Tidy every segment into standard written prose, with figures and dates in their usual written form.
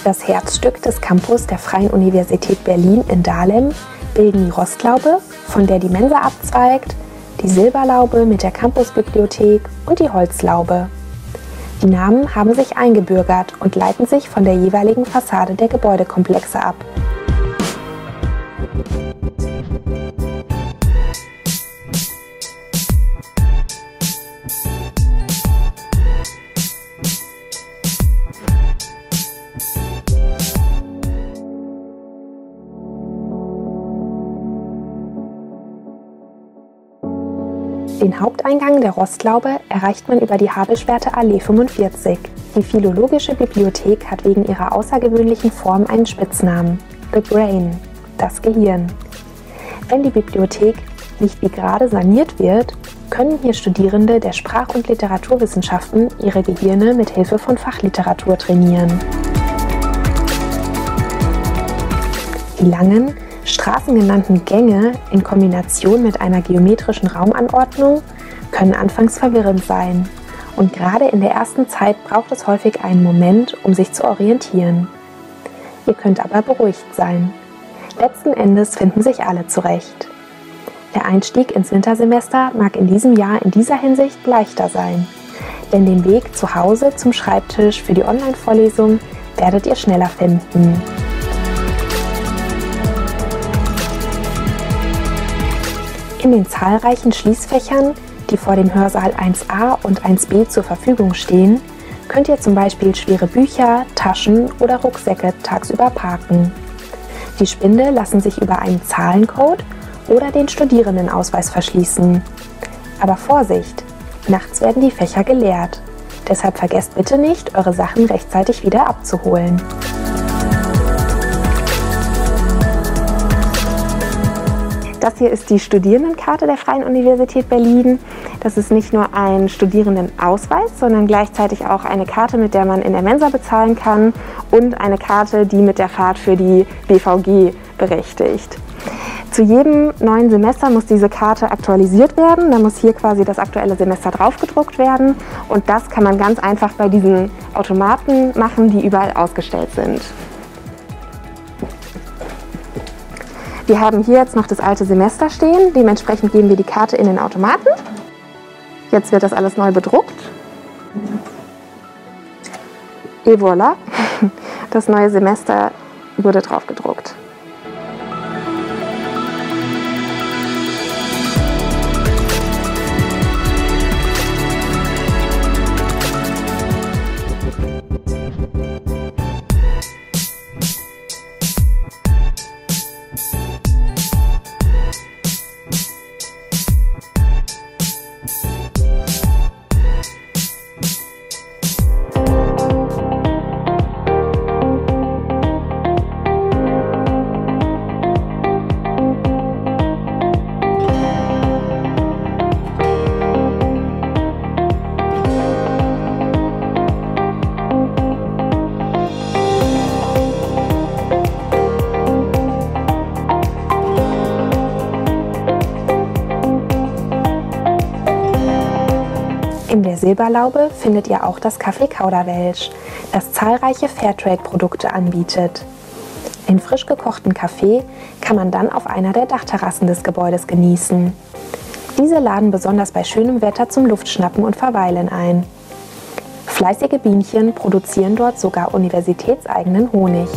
Das Herzstück des Campus der Freien Universität Berlin in Dahlem bilden die Rostlaube, von der die Mensa abzweigt, die Silberlaube mit der Campusbibliothek und die Holzlaube. Die Namen haben sich eingebürgert und leiten sich von der jeweiligen Fassade der Gebäudekomplexe ab. Den Haupteingang der Rostlaube erreicht man über die Habelschwerter Allee 45. Die Philologische Bibliothek hat wegen ihrer außergewöhnlichen Form einen Spitznamen: The Brain, das Gehirn. Wenn die Bibliothek nicht wie gerade saniert wird, können hier Studierende der Sprach- und Literaturwissenschaften ihre Gehirne mit Hilfe von Fachliteratur trainieren. Die langen, straßengenannten Gänge in Kombination mit einer geometrischen Raumanordnung können anfangs verwirrend sein und gerade in der ersten Zeit braucht es häufig einen Moment, um sich zu orientieren. Ihr könnt aber beruhigt sein. Letzten Endes finden sich alle zurecht. Der Einstieg ins Wintersemester mag in diesem Jahr in dieser Hinsicht leichter sein, denn den Weg zu Hause zum Schreibtisch für die Online-Vorlesung werdet ihr schneller finden. In den zahlreichen Schließfächern, die vor dem Hörsaal 1a und 1b zur Verfügung stehen, könnt ihr zum Beispiel schwere Bücher, Taschen oder Rucksäcke tagsüber parken. Die Spinde lassen sich über einen Zahlencode oder den Studierendenausweis verschließen. Aber Vorsicht! Nachts werden die Fächer geleert. Deshalb vergesst bitte nicht, eure Sachen rechtzeitig wieder abzuholen. Das hier ist die Studierendenkarte der Freien Universität Berlin. Das ist nicht nur ein Studierendenausweis, sondern gleichzeitig auch eine Karte, mit der man in der Mensa bezahlen kann und eine Karte, die mit der Fahrt für die BVG berechtigt. Zu jedem neuen Semester muss diese Karte aktualisiert werden. Da muss hier quasi das aktuelle Semester draufgedruckt werden. Und das kann man ganz einfach bei diesen Automaten machen, die überall ausgestellt sind. Wir haben hier jetzt noch das alte Semester stehen, dementsprechend geben wir die Karte in den Automaten. Jetzt wird das alles neu bedruckt. Et voilà, das neue Semester wurde drauf gedruckt. In der Silberlaube findet ihr auch das Café Kauderwelsch, das zahlreiche Fairtrade-Produkte anbietet. Den frisch gekochten Kaffee kann man dann auf einer der Dachterrassen des Gebäudes genießen. Diese laden besonders bei schönem Wetter zum Luftschnappen und Verweilen ein. Fleißige Bienchen produzieren dort sogar universitätseigenen Honig.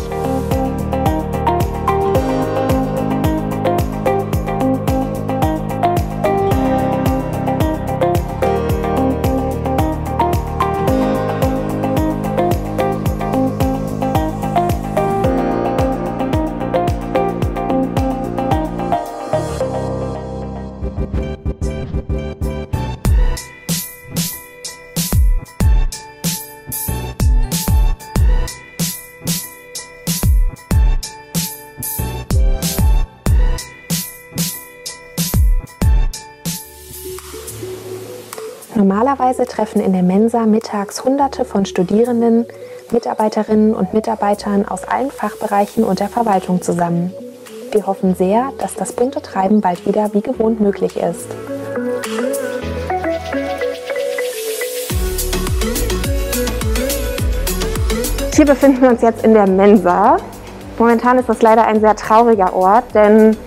Normalerweise treffen in der Mensa mittags Hunderte von Studierenden, Mitarbeiterinnen und Mitarbeitern aus allen Fachbereichen und der Verwaltung zusammen. Wir hoffen sehr, dass das bunte Treiben bald wieder wie gewohnt möglich ist. Hier befinden wir uns jetzt in der Mensa. Momentan ist das leider ein sehr trauriger Ort, denn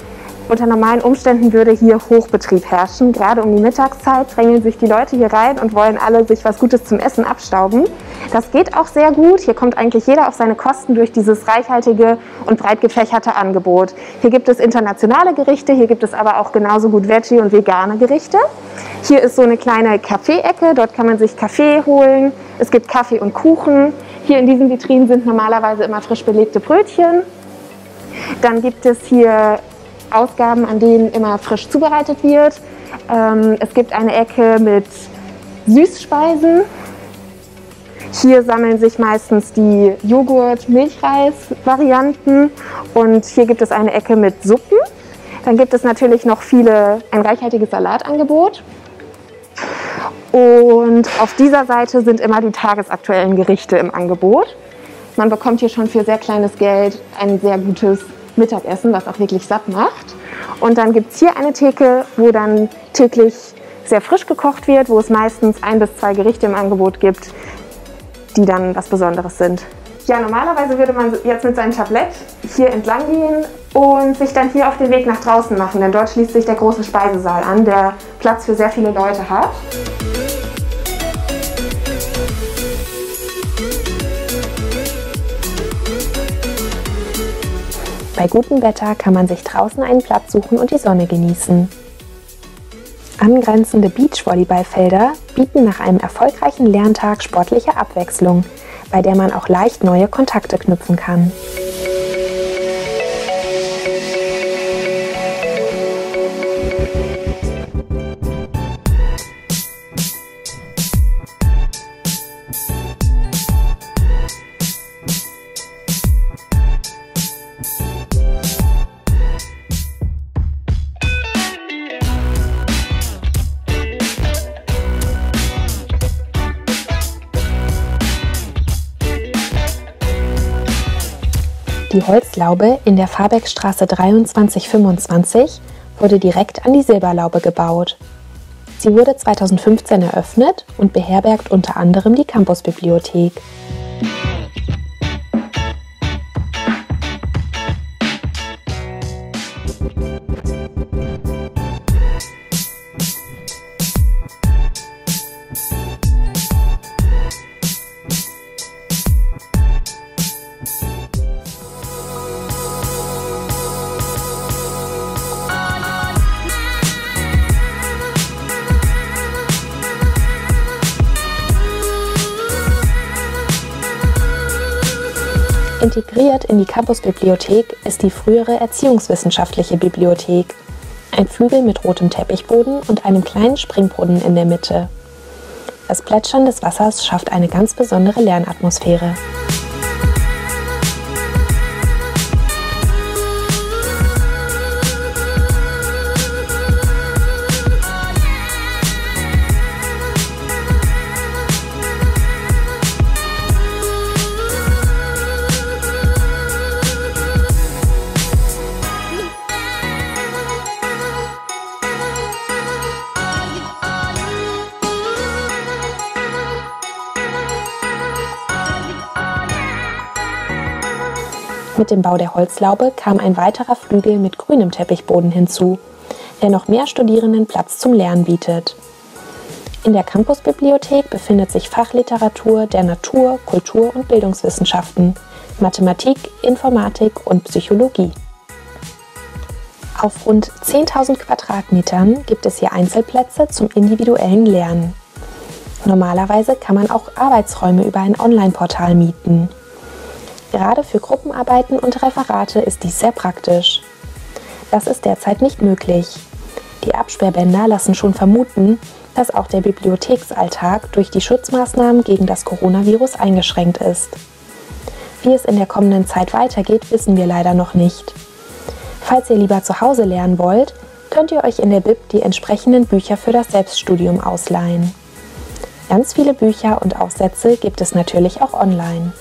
unter normalen Umständen würde hier Hochbetrieb herrschen. Gerade um die Mittagszeit drängeln sich die Leute hier rein und wollen alle sich was Gutes zum Essen abstauben. Das geht auch sehr gut. Hier kommt eigentlich jeder auf seine Kosten durch dieses reichhaltige und breit gefächerte Angebot. Hier gibt es internationale Gerichte, hier gibt es aber auch genauso gut Veggie- und vegane Gerichte. Hier ist so eine kleine Kaffee-Ecke, dort kann man sich Kaffee holen. Es gibt Kaffee und Kuchen. Hier in diesen Vitrinen sind normalerweise immer frisch belegte Brötchen. Dann gibt es hier Ausgaben, an denen immer frisch zubereitet wird. Es gibt eine Ecke mit Süßspeisen. Hier sammeln sich meistens die Joghurt-Milchreis-Varianten und hier gibt es eine Ecke mit Suppen. Dann gibt es natürlich noch ein reichhaltiges Salatangebot. Und auf dieser Seite sind immer die tagesaktuellen Gerichte im Angebot. Man bekommt hier schon für sehr kleines Geld ein sehr gutes Mittagessen, was auch wirklich satt macht. Und dann gibt es hier eine Theke, wo dann täglich sehr frisch gekocht wird, wo es meistens 1 bis 2 Gerichte im Angebot gibt, die dann was Besonderes sind. Ja, normalerweise würde man jetzt mit seinem Tablett hier entlang gehen und sich dann hier auf den Weg nach draußen machen, denn dort schließt sich der große Speisesaal an, der Platz für sehr viele Leute hat. Bei gutem Wetter kann man sich draußen einen Platz suchen und die Sonne genießen. Angrenzende Beachvolleyballfelder bieten nach einem erfolgreichen Lerntag sportliche Abwechslung, bei der man auch leicht neue Kontakte knüpfen kann. Die Holzlaube in der Fahrbeckstraße 2325 wurde direkt an die Silberlaube gebaut. Sie wurde 2015 eröffnet und beherbergt unter anderem die Campusbibliothek. Integriert in die Campusbibliothek ist die frühere Erziehungswissenschaftliche Bibliothek, ein Flügel mit rotem Teppichboden und einem kleinen Springbrunnen in der Mitte. Das Plätschern des Wassers schafft eine ganz besondere Lernatmosphäre. Mit dem Bau der Holzlaube kam ein weiterer Flügel mit grünem Teppichboden hinzu, der noch mehr Studierenden Platz zum Lernen bietet. In der Campusbibliothek befindet sich Fachliteratur der Natur-, Kultur- und Bildungswissenschaften, Mathematik, Informatik und Psychologie. Auf rund 10.000 Quadratmetern gibt es hier Einzelplätze zum individuellen Lernen. Normalerweise kann man auch Arbeitsräume über ein Online-Portal mieten. Gerade für Gruppenarbeiten und Referate ist dies sehr praktisch. Das ist derzeit nicht möglich. Die Absperrbänder lassen schon vermuten, dass auch der Bibliotheksalltag durch die Schutzmaßnahmen gegen das Coronavirus eingeschränkt ist. Wie es in der kommenden Zeit weitergeht, wissen wir leider noch nicht. Falls ihr lieber zu Hause lernen wollt, könnt ihr euch in der Bib die entsprechenden Bücher für das Selbststudium ausleihen. Ganz viele Bücher und Aufsätze gibt es natürlich auch online.